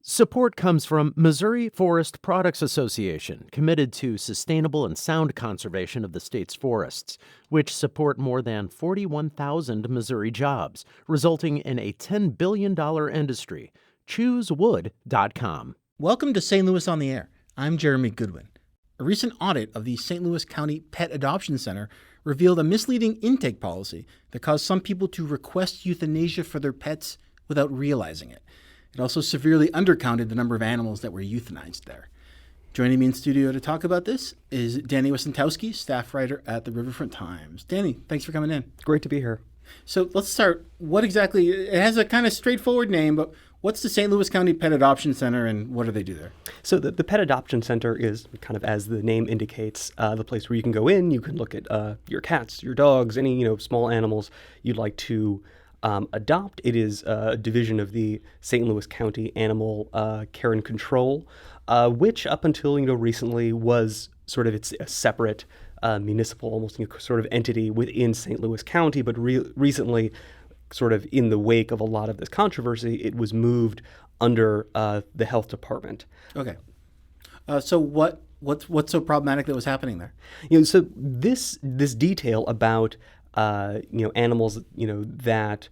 Support comes from Missouri Forest Products Association, committed to sustainable and sound conservation of the state's forests, which support more than 41,000 Missouri jobs, resulting in a $10 billion industry. ChooseWood.com. Welcome to St. Louis on the Air. I'm Jeremy Goodwin. A recent audit of the St. Louis County Pet Adoption Center revealed a misleading intake policy that caused some people to request euthanasia for their pets without realizing it. It also severely undercounted the number of animals that were euthanized there. Joining me in studio to talk about this is Danny Wicentowski, staff writer at the Riverfront Times. Danny, thanks for coming in. Great to be here. So let's start. What exactly, it has a kind of straightforward name, but what's the St. Louis County Pet Adoption Center and what do they do there? So the Pet Adoption Center is kind of, as the name indicates, the place where you can go in. You can look at your cats, your dogs, any small animals you'd like to adopt. It is a division of the St. Louis County Animal Care and Control, which up until recently was sort of a separate municipal, almost sort of entity within St. Louis County. But recently, sort of in the wake of a lot of this controversy, it was moved under the health department. Okay. So what's so problematic that was happening there? So this detail about animals, that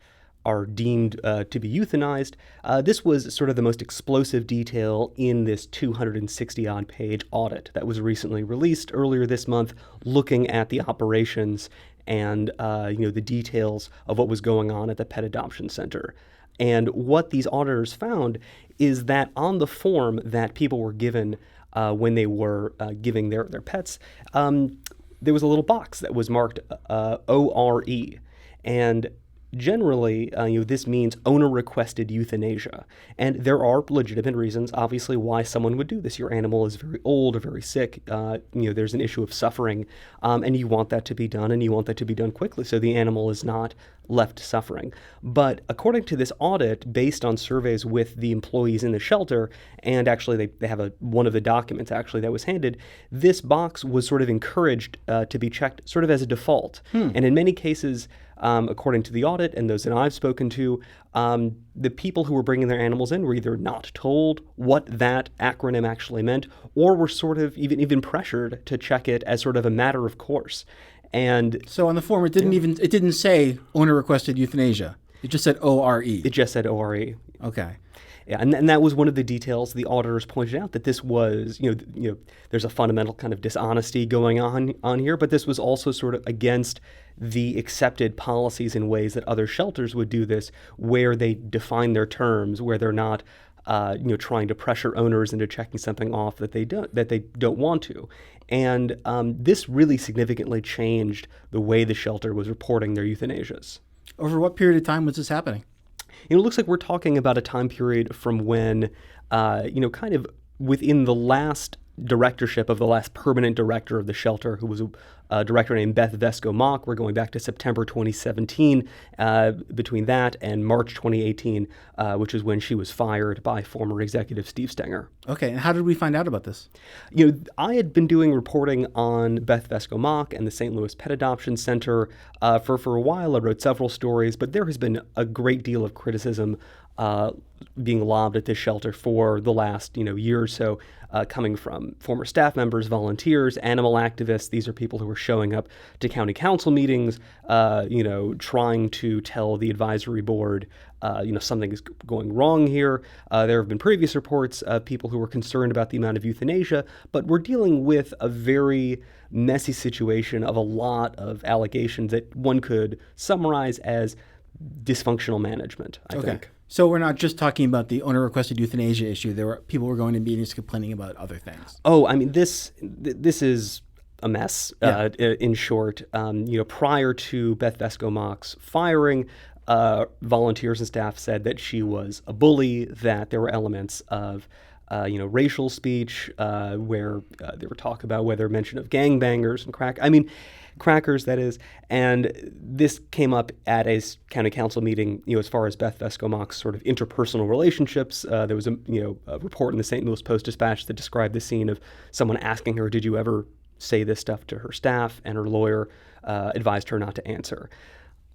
are deemed to be euthanized. This was sort of the most explosive detail in this 260-odd page audit that was recently released earlier this month, looking at the operations and the details of what was going on at the Pet Adoption Center. And what these auditors found is that on the form that people were given when they were giving their pets, there was a little box that was marked ORE, and generally, this means owner-requested euthanasia. And there are legitimate reasons, obviously, why someone would do this. Your animal is very old or very sick. There's an issue of suffering, and you want that to be done, and you want that to be done quickly so the animal is not left suffering. But according to this audit, based on surveys with the employees in the shelter, and actually they have one of the documents actually that was handed, this box was sort of encouraged to be checked sort of as a default. And in many cases, according to the audit and those that I've spoken to, the people who were bringing their animals in were either not told what that acronym actually meant, or were sort of even pressured to check it as sort of a matter of course. And so on the form, it didn't say owner requested euthanasia. It just said ORE. It just said ORE. Okay. Yeah, and that was one of the details the auditors pointed out, that this was, there's a fundamental kind of dishonesty going on here, but this was also sort of against the accepted policies in ways that other shelters would do this, where they define their terms, where they're not, trying to pressure owners into checking something off that they don't want to. And this really significantly changed the way the shelter was reporting their euthanasias. Over what period of time was this happening? It looks like we're talking about a time period from when, kind of within the last directorship of the last permanent director of the shelter, who was a director named Beth Vesco-Mock. We're going back to September 2017, between that and March 2018, which is when she was fired by former executive Steve Stenger. Okay, and how did we find out about this? I had been doing reporting on Beth Vesco-Mock and the St. Louis Pet Adoption Center for a while. I wrote several stories, but there has been a great deal of criticism being lobbed at this shelter for the last year or so, coming from former staff members, volunteers, animal activists. These are people who are showing up to county council meetings, trying to tell the advisory board, something is going wrong here. There have been previous reports of people who were concerned about the amount of euthanasia, but we're dealing with a very messy situation of a lot of allegations that one could summarize as dysfunctional management, I think. So we're not just talking about the owner-requested euthanasia issue. There were people were going to meetings complaining about other things. Oh, I mean, this is a mess. Yeah. In short, prior to Beth Vesco-Mock's firing, volunteers and staff said that she was a bully, that there were elements of racial speech, where there were talk about whether mention of gangbangers and crackers, that is. And this came up at a county council meeting, as far as Beth Vesco-Mock's sort of interpersonal relationships. There was a report in the St. Louis Post-Dispatch that described the scene of someone asking her, did you ever say this stuff to her staff? And her lawyer advised her not to answer.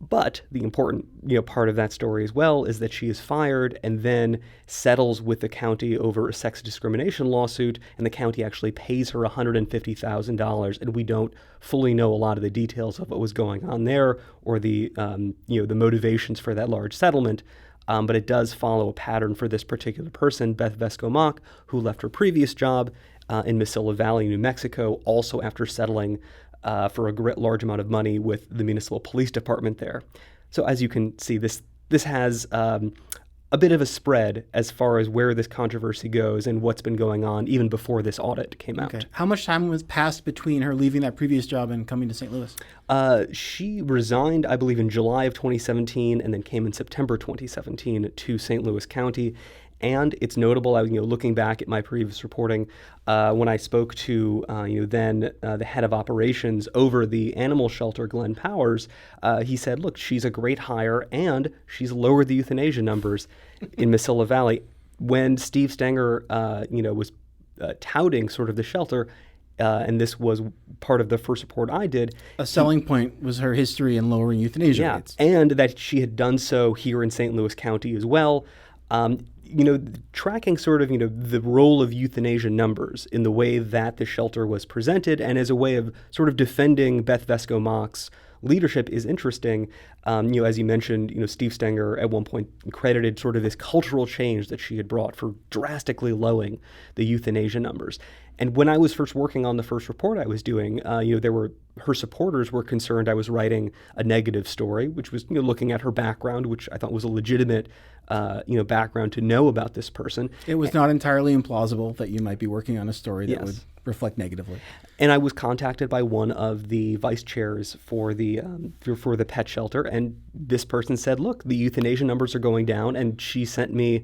But the important, part of that story as well is that she is fired and then settles with the county over a sex discrimination lawsuit, and the county actually pays her $150,000, and we don't fully know a lot of the details of what was going on there or the the motivations for that large settlement. But it does follow a pattern for this particular person, Beth Vesco-Mock, who left her previous job in Mesilla Valley, New Mexico, also after settling for a large amount of money with the municipal police department there. So as you can see, this has a bit of a spread as far as where this controversy goes and what's been going on even before this audit came out. Okay. How much time was passed between her leaving that previous job and coming to St. Louis? She resigned, I believe, in July of 2017 and then came in September 2017 to St. Louis County. And it's notable, looking back at my previous reporting, when I spoke to then the head of operations over the animal shelter, Glenn Powers, he said, look, she's a great hire and she's lowered the euthanasia numbers in Mesilla Valley. When Steve Stenger, was touting sort of the shelter, and this was part of the first report I did. A selling point was her history in lowering euthanasia rates. And that she had done so here in St. Louis County as well. Tracking sort of, the role of euthanasia numbers in the way that the shelter was presented and as a way of sort of defending Beth Vesco-Mock's leadership is interesting. As you mentioned, Steve Stenger at one point credited sort of this cultural change that she had brought for drastically lowering the euthanasia numbers. And when I was first working on the first report I was doing, her supporters were concerned I was writing a negative story, which was looking at her background, which I thought was a legitimate background to know about this person. It was not entirely implausible that you might be working on a story that would reflect negatively. And I was contacted by one of the vice chairs for the pet shelter, and this person said, "Look, the euthanasia numbers are going down," and she sent me.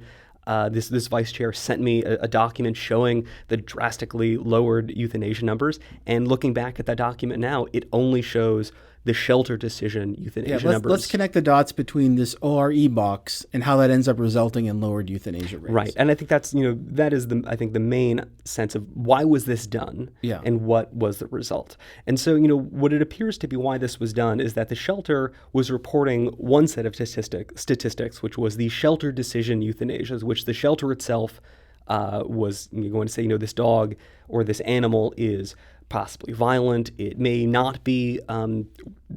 This vice chair sent me a document showing the drastically lowered euthanasia numbers. And looking back at that document now, it only shows the shelter decision euthanasia numbers. Let's connect the dots between this ORE box and how that ends up resulting in lowered euthanasia rates. Right. And I think that's, that is the main sense of why was this done and what was the result. And so, what it appears to be why this was done is that the shelter was reporting one set of statistics, which was the shelter decision euthanasias, which the shelter itself was going to say, this dog or this animal is possibly violent. It may not be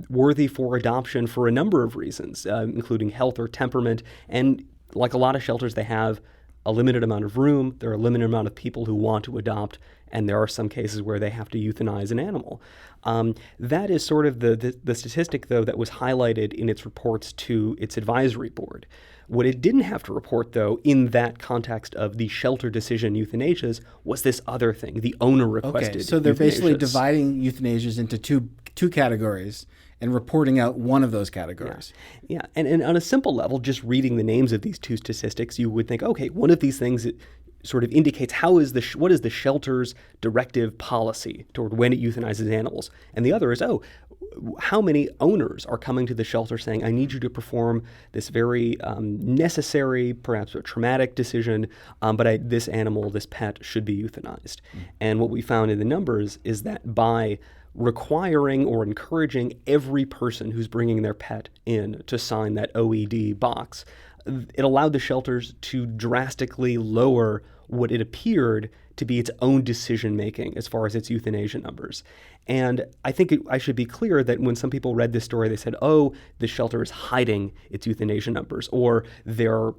worthy for adoption for a number of reasons, including health or temperament. And like a lot of shelters, they have a limited amount of room. There are a limited amount of people who want to adopt, and there are some cases where they have to euthanize an animal. That is sort of the statistic, though, that was highlighted in its reports to its advisory board. What it didn't have to report, though, in that context of the shelter decision euthanasias was this other thing, the owner-requested so they're basically euthanasias. dividing euthanasias into two categories and reporting out one of those categories. Yeah. And on a simple level, just reading the names of these two statistics, you would think, okay, one of these things sort of indicates what is the shelter's directive policy toward when it euthanizes animals. And the other is, how many owners are coming to the shelter saying, I need you to perform this very necessary, perhaps a traumatic decision, but this animal, this pet, should be euthanized. And what we found in the numbers is that by requiring or encouraging every person who's bringing their pet in to sign that OED box, it allowed the shelters to drastically lower what it appeared to be its own decision-making as far as its euthanasia numbers. And I think I should be clear that when some people read this story, they said, the shelter is hiding its euthanasia numbers, or they're,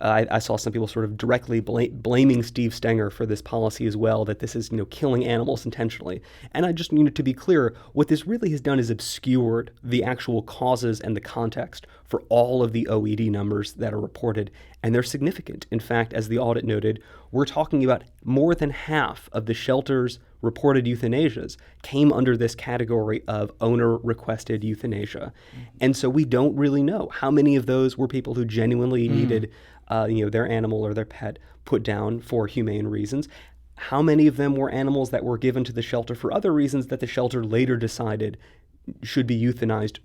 I saw some people sort of directly blaming Steve Stenger for this policy as well, that this is, killing animals intentionally. And I just need to be clear, what this really has done is obscured the actual causes and the context for all of the OED numbers that are reported, and they're significant. In fact, as the audit noted, we're talking about more than half of the shelter's reported euthanasias came under this category of owner-requested euthanasia. And so we don't really know how many of those were people who genuinely needed their animal or their pet put down for humane reasons. How many of them were animals that were given to the shelter for other reasons that the shelter later decided should be euthanized?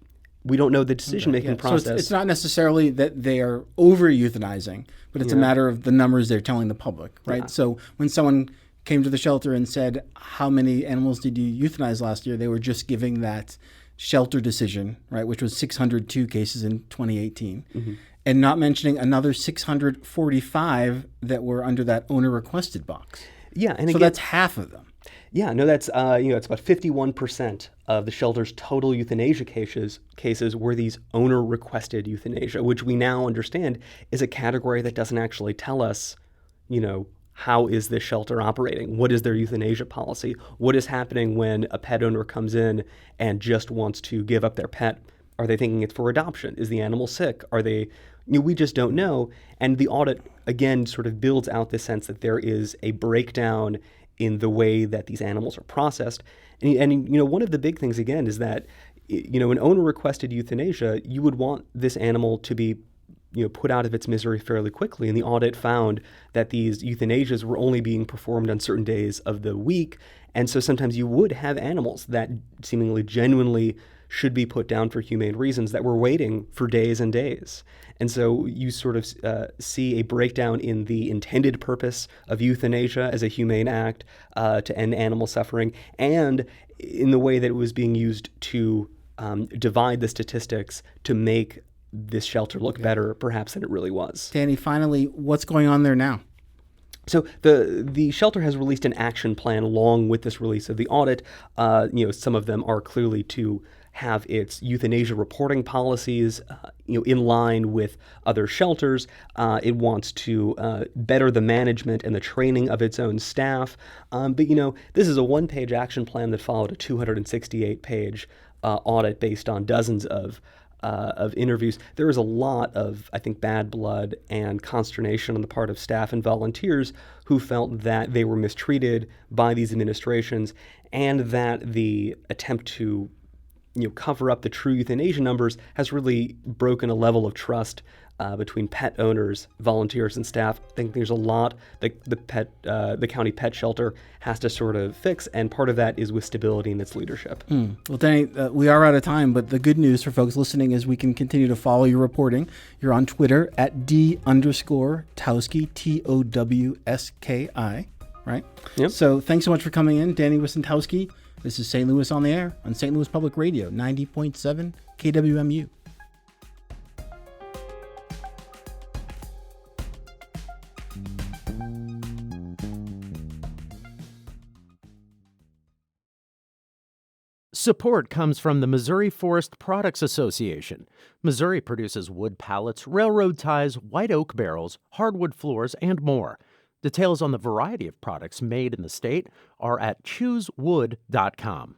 We don't know the decision-making process. So it's not necessarily that they are over-euthanizing, but it's a matter of the numbers they're telling the public, right? Yeah. So when someone came to the shelter and said, how many animals did you euthanize last year? They were just giving that shelter decision, right, which was 602 cases in 2018, and not mentioning another 645 that were under that owner requested box. Yeah, and so again, that's half of them. Yeah, no, that's it's about 51% of the shelter's total euthanasia cases were these owner-requested euthanasia, which we now understand is a category that doesn't actually tell us, how is this shelter operating? What is their euthanasia policy? What is happening when a pet owner comes in and just wants to give up their pet? Are they thinking it's for adoption? Is the animal sick? Are they, we just don't know. And the audit, again, sort of builds out this sense that there is a breakdown in the way that these animals are processed. And one of the big things, again, is that, an owner-requested euthanasia, you would want this animal to be put out of its misery fairly quickly. And the audit found that these euthanasias were only being performed on certain days of the week. And so sometimes you would have animals that seemingly genuinely should be put down for humane reasons that were waiting for days and days. And so you sort of see a breakdown in the intended purpose of euthanasia as a humane act to end animal suffering, and in the way that it was being used to divide the statistics to make this shelter look better, perhaps, than it really was. Danny, finally, what's going on there now? So the shelter has released an action plan along with this release of the audit. Some of them are clearly to have its euthanasia reporting policies, in line with other shelters. It wants to better the management and the training of its own staff. But this is a one-page action plan that followed a 268-page audit based on dozens of interviews. There is a lot of, I think, bad blood and consternation on the part of staff and volunteers who felt that they were mistreated by these administrations, and that the attempt to cover up the true euthanasia numbers has really broken a level of trust between pet owners, volunteers, and staff. I think there's a lot that the county pet shelter has to sort of fix, and part of that is with stability in its leadership. Well, Danny, we are out of time, but the good news for folks listening is we can continue to follow your reporting. You're on Twitter at @D_Towski, TOWSKI, right? Yep. So thanks so much for coming in, Danny Wicentowski. This is St. Louis on the Air on St. Louis Public Radio, 90.7 KWMU. Support comes from the Missouri Forest Products Association. Missouri produces wood pallets, railroad ties, white oak barrels, hardwood floors, and more. Details on the variety of products made in the state are at choosewood.com.